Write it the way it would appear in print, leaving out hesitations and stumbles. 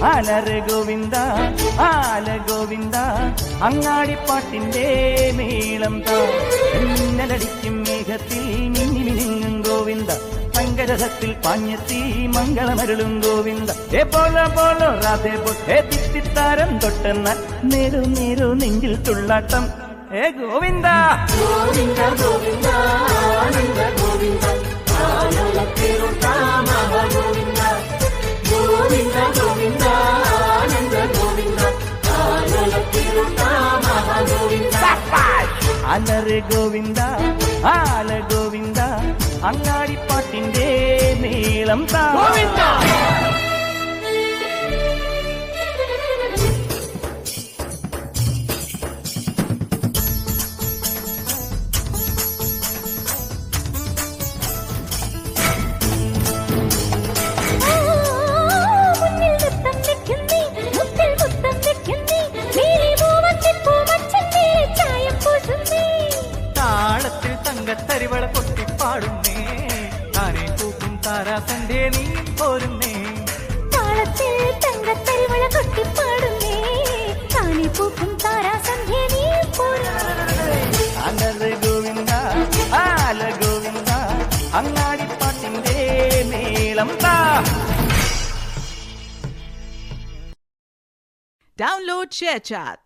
അലറ് ഗോവിന്ദ ആല ഗോവിന്ദ അങ്ങാടിപ്പാട്ടിന്റെ മേളം താ മിന്നലടിക്കും മേഘത്തിൽ മിന്നി മിനിങ്ങും ഗോവിന്ദ സങ്കരഥത്തിൽ പാഞ്ഞെത്തി മംഗളമരുളും ഗോവിന്ദ ഏ പോല പോലോ രാധേ പൊട്ടേ തിത്തിത്താരം തൊട്ടെന്ന നേരു നേരു നെഞ്ചിൽ തുള്ളാട്ടം ഏ ഗോവിന്ദ ഗോവിന്ദ ഗോവിന്ദ ആനന്ദ ഗോവിന്ദ ഗോവിന്ദ ഗോവിന്ദ ഗോവിന്ദ ആനന്ദ ഗോവിന്ദ അലറ് ഗോവിന്ദ ആല ഗോവിന്ദ അങ്ങാടിപ്പാട്ടിന്റെ നീളം താ താളത്തിൽ തങ്കത്തരിവള കൊട്ടിപ്പാടുന്നേ താനെ പൂക്കും താരാസന്റെ നീ പോരുന്നേ താളത്തിൽ തങ്കത്തരിവള കൊട്ടിപ്പാടുന്നേ താനെ പൂക്കും താരാസന്ധ്യ നീ പോരുന്നേ അലറ് ഗോവിന്ദ ആല ഗോവിന്ദ അങ്ങാടിപ്പാട്ടിന്റെ നീളം താ. Download ShareChat.